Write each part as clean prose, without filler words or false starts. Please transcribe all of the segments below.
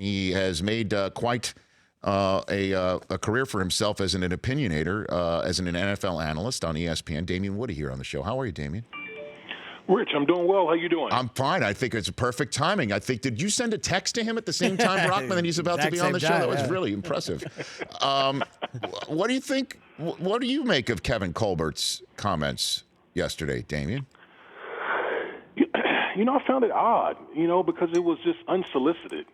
He has made quite a career for himself as an opinionator, as an NFL analyst on ESPN. Damien Woody here on the show. How are you, Damien? Rich, I'm doing well. How you doing? I'm fine. I think it's a perfect timing. I think, did you send a text to him at the same time, Brockman, that he's about to be on the show? That was really impressive. What do you think? What do you make of Kevin Colbert's comments yesterday, Damien? I found it odd, because it was just unsolicited.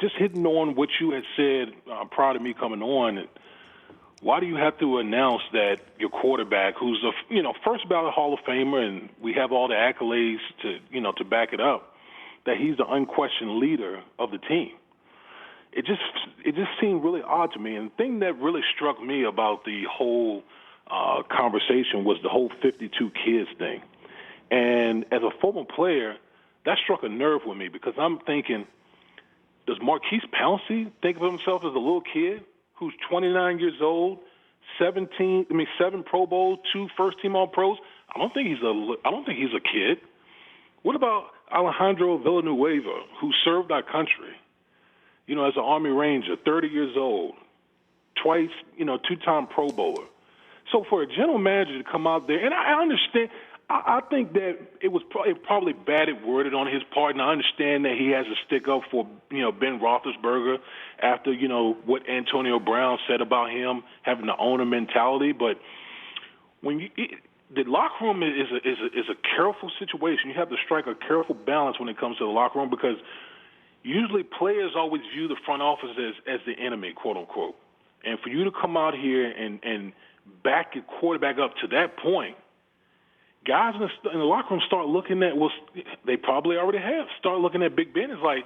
Just hitting on what you had said prior to me coming on. Why do you have to announce that your quarterback, who's a first ballot Hall of Famer, and we have all the accolades to back it up, that he's the unquestioned leader of the team? It just seemed really odd to me. And the thing that really struck me about the whole conversation was the whole 52 kids thing. And as a former player, that struck a nerve with me because I'm thinking, does Marquise Pouncey think of himself as a little kid who's 29 years old, 7 Pro Bowls, 2 first-team All-Pros? I don't think he's a kid. What about Alejandro Villanueva, who served our country, as an Army Ranger, 30 years old, twice, 2-time Pro Bowler? So for a general manager to come out there, and I understand. I think that it was probably badly worded on his part, and I understand that he has to stick up for Ben Roethlisberger after what Antonio Brown said about him having the owner mentality. But when the locker room is a careful situation. You have to strike a careful balance when it comes to the locker room because usually players always view the front office as the enemy, quote unquote. And for you to come out here and back your quarterback up to that point. Guys in the locker room start looking at, they probably already have, start looking at Big Ben as like,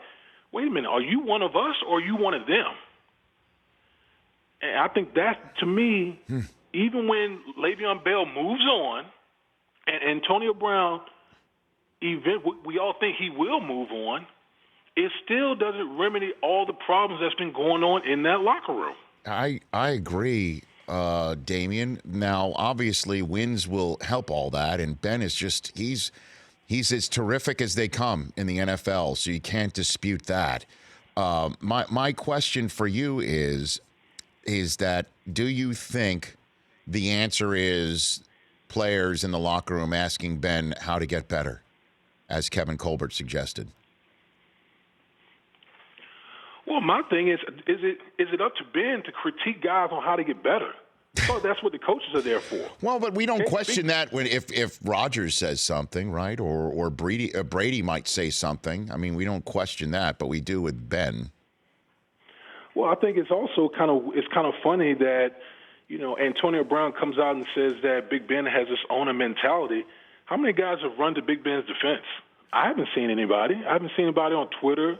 wait a minute, are you one of us or are you one of them? And I think that, to me, even when Le'Veon Bell moves on and Antonio Brown, we all think he will move on, it still doesn't remedy all the problems that's been going on in that locker room. I agree. Damien. Now, obviously, wins will help all that, and Ben is he's as terrific as they come in the NFL, so you can't dispute that. My question for you is that do you think the answer is players in the locker room asking Ben how to get better, as Kevin Colbert suggested? Well, my thing is it up to Ben to critique guys on how to get better? So that's what the coaches are there for. Well, but we don't question that if Rodgers says something, right? Or Brady might say something. I mean, we don't question that, but we do with Ben. Well, I think it's also kind of funny that Antonio Brown comes out and says that Big Ben has this owner mentality. How many guys have run to Big Ben's defense? I haven't seen anybody. I haven't seen anybody on Twitter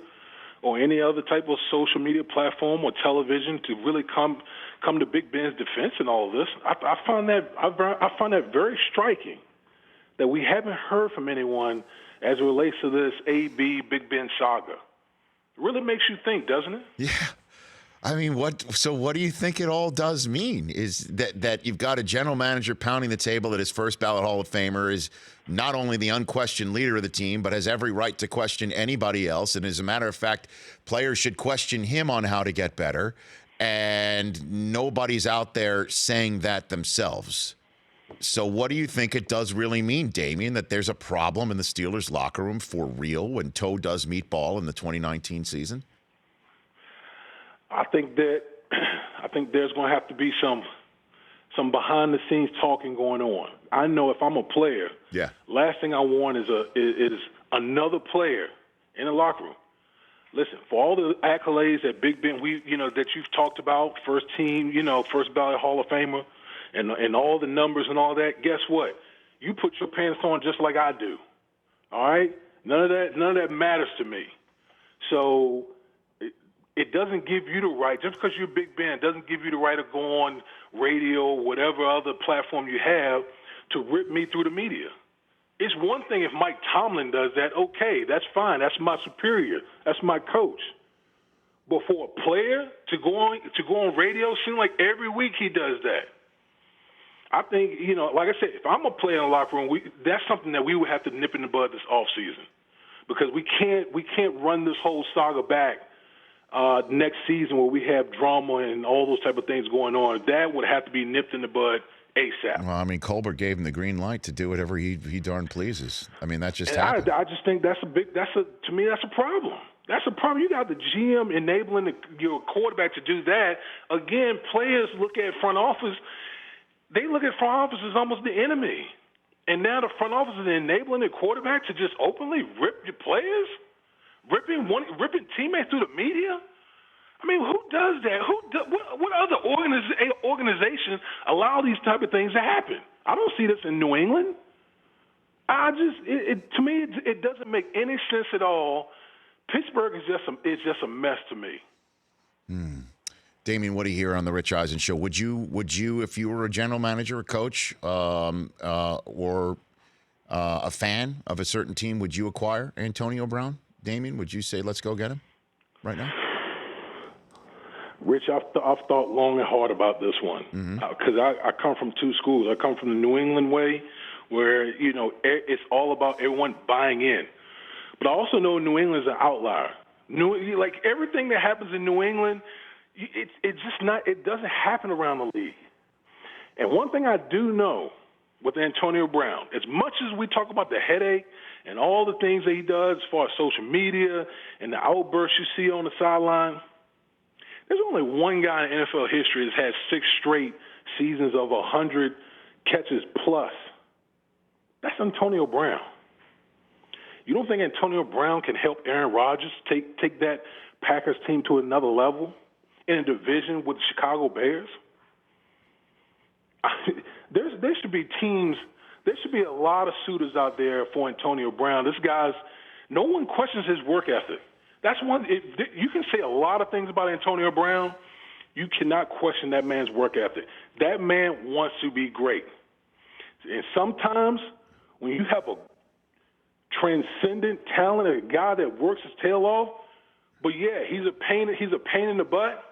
or any other type of social media platform or television to really come to Big Ben's defense in all of this. I find that very striking that we haven't heard from anyone as it relates to this AB Big Ben saga. It really makes you think, doesn't it? Yeah. I mean, what do you think it all does mean? Is that you've got a general manager pounding the table that his first ballot Hall of Famer is not only the unquestioned leader of the team, but has every right to question anybody else. And as a matter of fact, players should question him on how to get better. And nobody's out there saying that themselves. So what do you think it does really mean, Damien, that there's a problem in the Steelers locker room for real when Toe does meatball in the 2019 season? I think there's going to have to be some behind-the-scenes talking going on. I know if I'm a player, last thing I want is another player in the locker room. Listen, for all the accolades that Big Ben, that you've talked about, first team, first ballot Hall of Famer, and all the numbers and all that. Guess what? You put your pants on just like I do. All right, none of that matters to me. So. It doesn't give you the right, just because you're Big Ben, it doesn't give you the right to go on radio or whatever other platform you have to rip me through the media. It's one thing if Mike Tomlin does that, okay, that's fine. That's my superior. That's my coach. But for a player to go on radio, it seems like every week he does that. I think, like I said, if I'm a player in the locker room, that's something that we would have to nip in the bud this offseason. because we can't run this whole saga back next season where we have drama and all those type of things going on. That would have to be nipped in the bud ASAP. Well, I mean, Colbert gave him the green light to do whatever he darn pleases. I mean, that just And happened. I just think to me that's a problem. That's a problem. You got the GM enabling your quarterback to do that. Again, players look at front office. They look at front office as almost the enemy. And now the front office is enabling the quarterback to just openly rip your players, ripping teammates through the media. I mean, who does that? What other organizations allow these type of things to happen? I don't see this in New England. To me, it doesn't make any sense at all. Pittsburgh is just a mess to me. Damien Woody here on the Rich Eisen Show. Would you, if you were a general manager, a coach, or a fan of a certain team, would you acquire Antonio Brown? Damien, would you say, let's go get him right now? Rich, I've thought long and hard about this one because I come from two schools. I come from the New England way, where it's all about everyone buying in. But I also know New England's an outlier. Like everything that happens in New England, it's just not. It doesn't happen around the league. And one thing I do know with Antonio Brown, as much as we talk about the headache and all the things that he does as far as social media and the outbursts you see on the sideline, there's only one guy in NFL history that's had 6 straight seasons of 100 catches plus. That's Antonio Brown. You don't think Antonio Brown can help Aaron Rodgers take that Packers team to another level in a division with the Chicago Bears? There should be teams. There should be a lot of suitors out there for Antonio Brown. This guy's no one questions his work ethic. That's one. You can say a lot of things about Antonio Brown. You cannot question that man's work ethic. That man wants to be great. And sometimes when you have a transcendent talent, a guy that works his tail off, but yeah, he's a pain in the butt.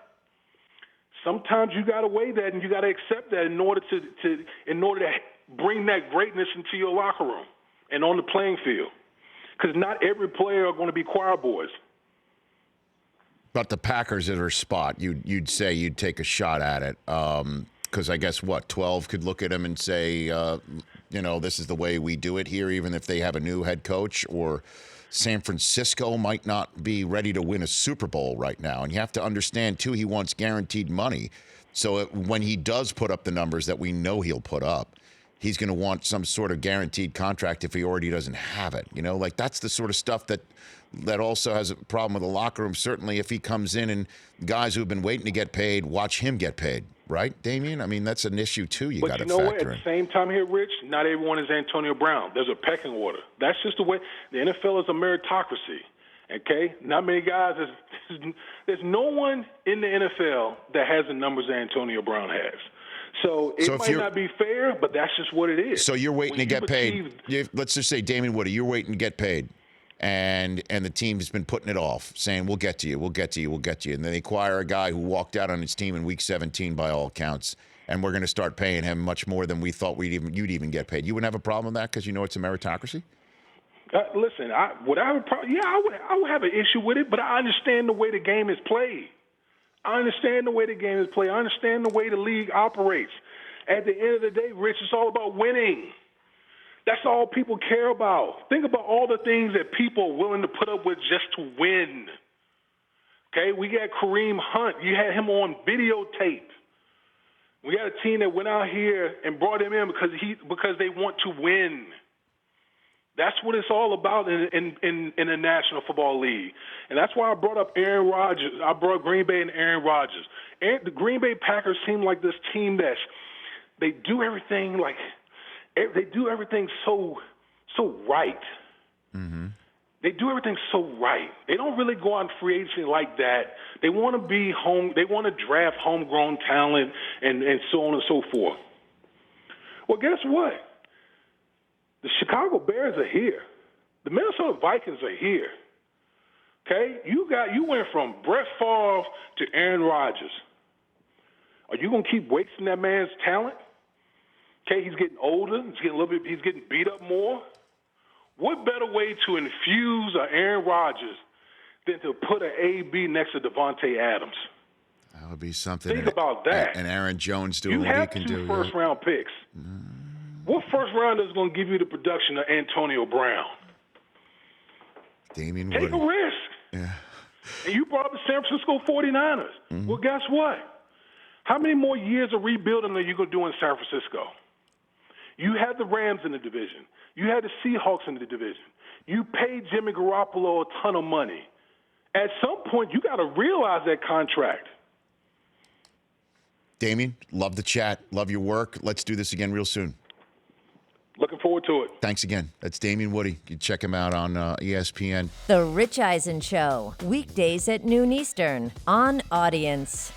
Sometimes you got to weigh that and you got to accept that in order to bring that greatness into your locker room and on the playing field. Because not every player are going to be choir boys. But the Packers at her spot, you'd say you'd take a shot at it. Because I guess 12 could look at him and say, this is the way we do it here, even if they have a new head coach. Or San Francisco might not be ready to win a Super Bowl right now. And you have to understand, too, he wants guaranteed money. So when he does put up the numbers that we know he'll put up, he's going to want some sort of guaranteed contract if he already doesn't have it. Like that's the sort of stuff that also has a problem with the locker room. Certainly if he comes in and guys who've been waiting to get paid, watch him get paid. Right, Damien? I mean, that's an issue, too, you got to factor in. But you know what? At the same time here, Rich, not everyone is Antonio Brown. There's a pecking order. That's just the way. The NFL is a meritocracy, okay? Not many guys. There's no one in the NFL that has the numbers that Antonio Brown has. So it might not be fair, but that's just what it is. So you're waiting to get paid. Let's just say, Damien Woody, you're waiting to get paid. And the team has been putting it off, saying, we'll get to you. And then they acquire a guy who walked out on his team in Week 17 by all accounts, and we're going to start paying him much more than we thought you'd even get paid. You wouldn't have a problem with that because it's a meritocracy? Listen, would I have a problem? Yeah, I would have an issue with it, but I understand the way the game is played. I understand the way the league operates. At the end of the day, Rich, it's all about winning. That's all people care about. Think about all the things that people are willing to put up with just to win. Okay, we got Kareem Hunt. You had him on videotape. We got a team that went out here and brought him in because they want to win. That's what it's all about in the National Football League. And that's why I brought up Aaron Rodgers. I brought Green Bay and Aaron Rodgers. The Green Bay Packers seem like this team they do everything so right. Mm-hmm. They do everything so right. They don't really go on free agency like that. They want to be home. They want to draft homegrown talent and so on and so forth. Well, guess what? The Chicago Bears are here. The Minnesota Vikings are here. Okay? You went from Brett Favre to Aaron Rodgers. Are you going to keep wasting that man's talent? Okay, he's getting older. He's getting beat up more. What better way to infuse an Aaron Rodgers than to put an AB next to Devontae Adams? That would be something. Think about that. And Aaron Jones doing You what he have can two do. first-round picks. What first rounder is going to give you the production of Antonio Brown? Damien Take Woody. a risk. Yeah. And you brought the San Francisco 49ers. Mm-hmm. Well, guess what? How many more years of rebuilding are you going to do in San Francisco? You had the Rams in the division. You had the Seahawks in the division. You paid Jimmy Garoppolo a ton of money. At some point, you got to realize that contract. Damien, love the chat. Love your work. Let's do this again real soon. Looking forward to it. Thanks again. That's Damien Woody. You can check him out on ESPN. The Rich Eisen Show, weekdays at noon Eastern on Audience.